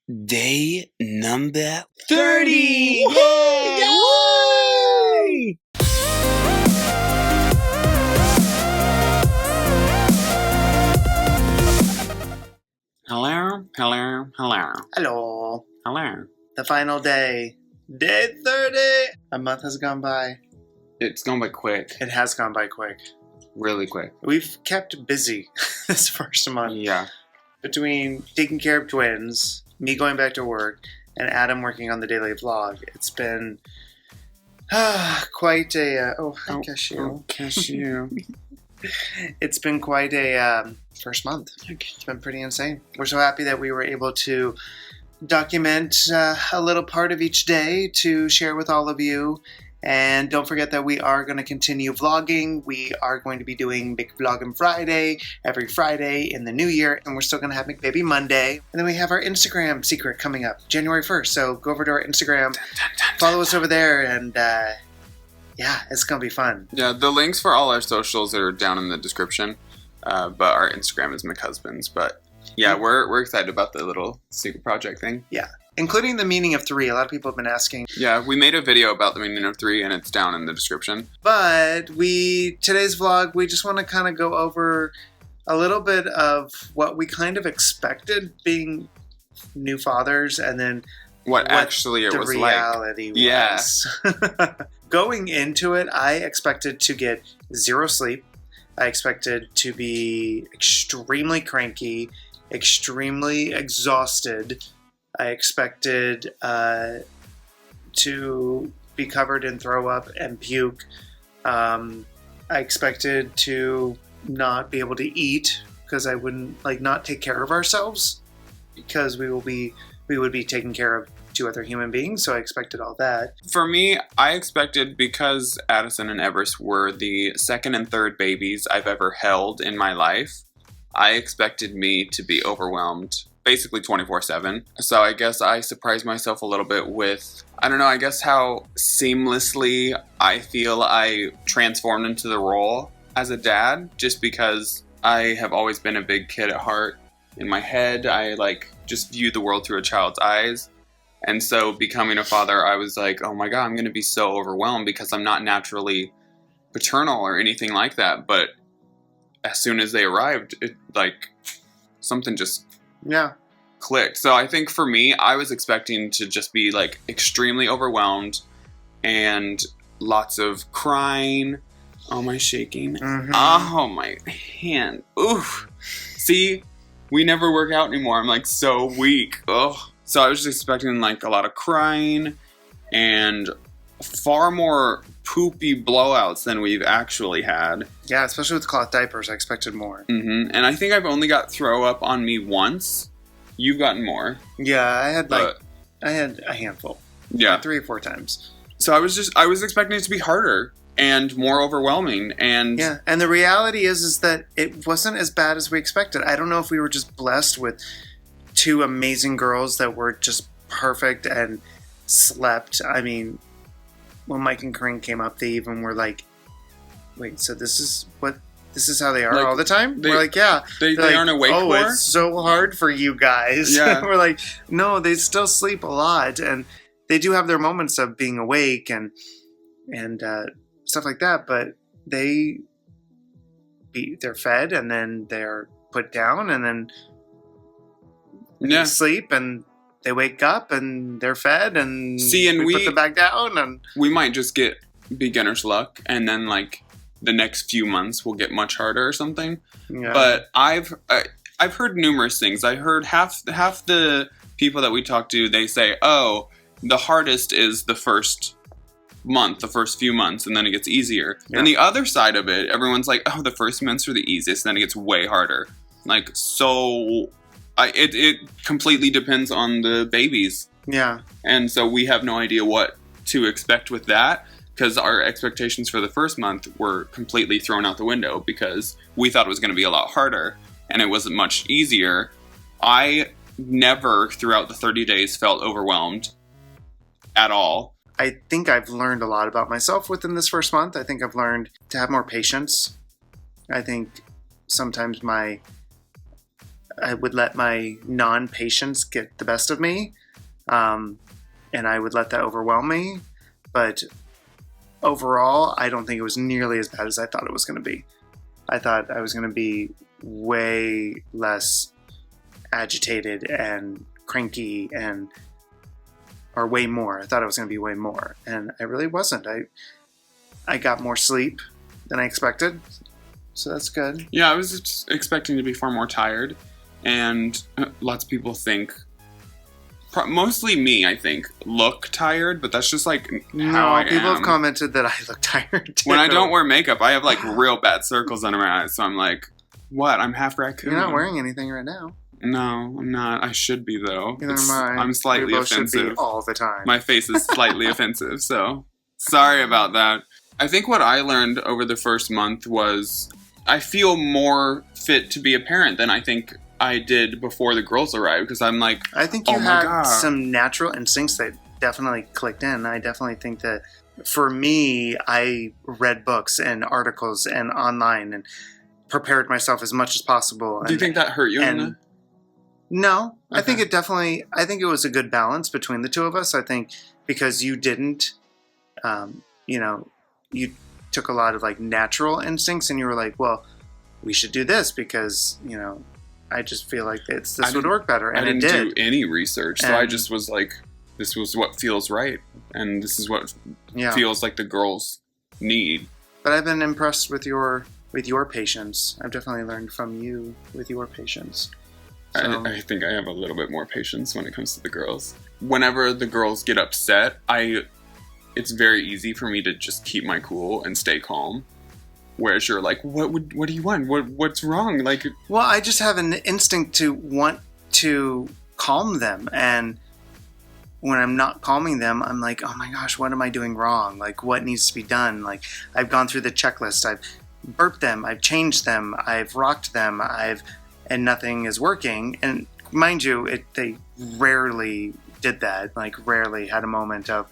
Day number 30! Yay! Yay! Hello, hello, hello. Hello. Hello. The final day. Day 30! A month has gone by. It's gone by quick. It has gone by quick. Really quick. We've kept busy this first month. Yeah. Between taking care of twins, me going back to work, and Adam working on the daily vlog, it's been quite a... cashew. It's been quite a first month. It's been pretty insane. We're so happy that we were able to document a little part of each day to share with all of you. And don't forget that we are going to continue vlogging. We are going to be doing McVloggin' Friday every Friday in the new year. And we're still going to have McBaby Monday. And then we have our Instagram secret coming up January 1st. So go over to our Instagram, follow us over there, and yeah, it's going to be fun. Yeah, the links for all our socials are down in the description. But our Instagram is McHusbands. But yeah, we're excited about the little secret project thing. Yeah. Including the meaning of 3. A lot of people have been asking. Yeah, we made a video about the meaning of 3, and it's down in the description. But today's vlog, we just want to kind of go over a little bit of what we kind of expected being new fathers, and then what actually it was like. The reality was. Yeah. Going into it, I expected to get 0 sleep. I expected to be extremely cranky, extremely exhausted. I expected to be covered in throw up and puke. I expected to not be able to eat because I wouldn't not take care of ourselves because we would be taking care of 2 other human beings. So I expected all that. For me, I expected, because Addison and Everest were the 2nd and 3rd babies I've ever held in my life, I expected me to be overwhelmed basically 24/7. So I guess I surprised myself a little bit with, I don't know, I guess how seamlessly I feel I transformed into the role as a dad, just because I have always been a big kid at heart. In my head, I just view the world through a child's eyes. And so becoming a father, I was like, oh my God, I'm going to be so overwhelmed because I'm not naturally paternal or anything like that. But as soon as they arrived, it something just clicked. So I think for me, I was expecting to just be extremely overwhelmed and lots of crying. Oh, my shaking. Mm-hmm. Oh, my hand. Oof. See, we never work out anymore. I'm so weak. Oh. So I was just expecting a lot of crying and far more poopy blowouts than we've actually had. Yeah, especially with cloth diapers, I expected more. Mm-hmm. And I think I've only got throw up on me once. You've gotten more. Yeah, I had a handful. Yeah. 3 or 4 times. So I was expecting it to be harder and more overwhelming. And yeah, and the reality is that it wasn't as bad as we expected. I don't know if we were just blessed with 2 amazing girls that were just perfect and slept. I mean, when Mike and Corinne came up, they even were like, wait, so this is how they are all the time? We're like, yeah. They aren't awake more? Oh, it's so hard for you guys. Yeah. We're like, no, they still sleep a lot. And they do have their moments of being awake and stuff like that. But they're fed and then they're put down and then they sleep and they wake up and they're fed and we put them back down. And we might just get beginner's luck and then the next few months will get much harder or something. Yeah. But I've heard numerous things. I heard half the people that we talk to, they say, oh, the hardest is the first month, the first few months, and then it gets easier. Yeah. And the other side of it, everyone's like, oh, the first months are the easiest, and then it gets way harder. It completely depends on the babies. Yeah. And so we have no idea what to expect with that, because our expectations for the first month were completely thrown out the window because we thought it was going to be a lot harder and it wasn't much easier. I never throughout the 30 days felt overwhelmed at all. I think I've learned a lot about myself within this first month. I think I've learned to have more patience. I think sometimes my I would let my non-patience get the best of me, and I would let that overwhelm me. But overall, I don't think it was nearly as bad as I thought it was going to be. I thought I was going to be way less agitated and cranky or way more. I thought I was going to be way more, and I really wasn't. I got more sleep than I expected, so that's good. Yeah, I was expecting to be far more tired, and lots of people think, mostly me, I think, look tired, but that's just like how I am. People have commented that I look tired too. When I don't wear makeup, I have like real bad circles under my eyes, so I'm like, what? I'm half raccoon. You're not wearing anything right now. No, I'm not. I should be, though. Neither am I. I'm slightly we both offensive. Should be all the time. My face is slightly offensive, so sorry about that. I think what I learned over the first month was I feel more fit to be a parent than I think I did before the girls arrived, because I'm like, I think you had some natural instincts that definitely clicked in. I definitely think that for me, I read books and articles and online and prepared myself as much as possible. Do you think that hurt you? No, okay. I think it was a good balance between the two of us. I think because you didn't, you took a lot of like natural instincts and you were like, well, we should do this because, I just feel like this would work better. And I didn't do any research. So I just was like, this was what feels right. And this is what feels like the girls need. But I've been impressed with your patience. I've definitely learned from you with your patience. So. I think I have a little bit more patience when it comes to the girls. Whenever the girls get upset, it's very easy for me to just keep my cool and stay calm. Whereas you're like, what do you want? What's wrong? Like, well, I just have an instinct to want to calm them, and when I'm not calming them, I'm like, oh my gosh, what am I doing wrong? Like, what needs to be done? Like, I've gone through the checklist. I've burped them. I've changed them. I've rocked them. And nothing is working. And mind you, they rarely did that. Like, rarely had a moment of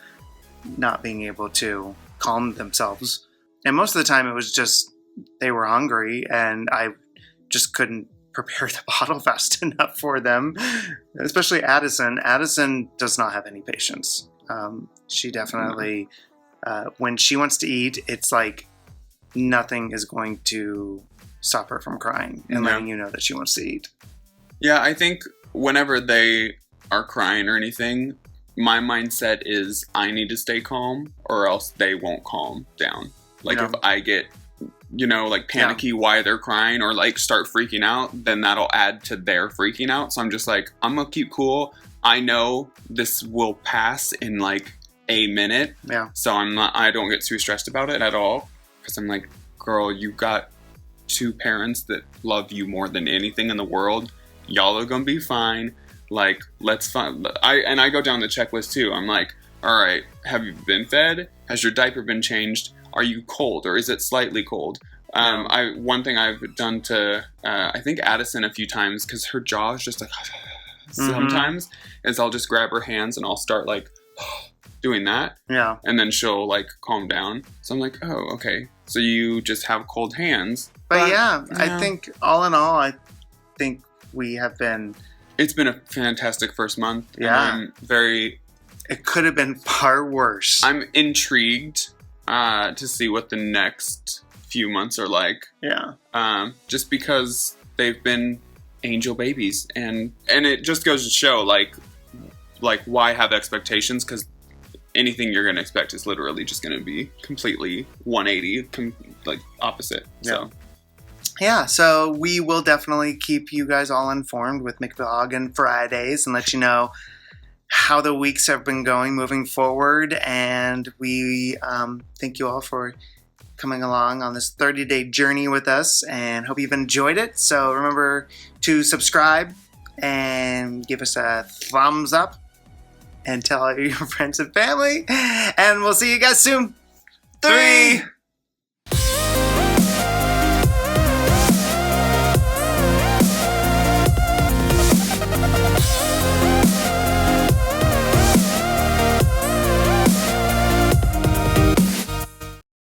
not being able to calm themselves. And most of the time it was just they were hungry and I just couldn't prepare the bottle fast enough for them. Especially Addison. Addison does not have any patience. She definitely, when she wants to eat, it's like nothing is going to stop her from crying and letting you know that she wants to eat. Yeah, I think whenever they are crying or anything, my mindset is I need to stay calm or else they won't calm down. Like if I get, like panicky why they're crying or like start freaking out, then that'll add to their freaking out. So I'm just like, I'm gonna keep cool. I know this will pass in like a minute. Yeah. So I don't get too stressed about it at all. Because I'm like, girl, you got 2 parents that love you more than anything in the world. Y'all are gonna be fine. Like, let's find. I go down the checklist too. I'm like, all right, have you been fed? Has your diaper been changed? Are you cold or is it slightly cold? One thing I've done to I think Addison a few times, because her jaw is just like sometimes, is I'll just grab her hands and I'll start like doing that. Yeah. And then she'll like calm down. So I'm like, oh, okay. So you just have cold hands. But yeah, I think all in all, I think we have been... It's been a fantastic first month. Yeah. It could have been far worse. I'm intrigued to see what the next few months are like. Yeah. Just because they've been angel babies. And it just goes to show, like why have expectations? Because anything you're going to expect is literally just going to be completely 180, like opposite. Yeah. Yeah, so we will definitely keep you guys all informed with McVlog Fridays and let you know how the weeks have been going moving forward. And we thank you all for coming along on this 30-day journey with us and hope you've enjoyed it. So remember to subscribe and give us a thumbs up and tell all your friends and family. And we'll see you guys soon. 3,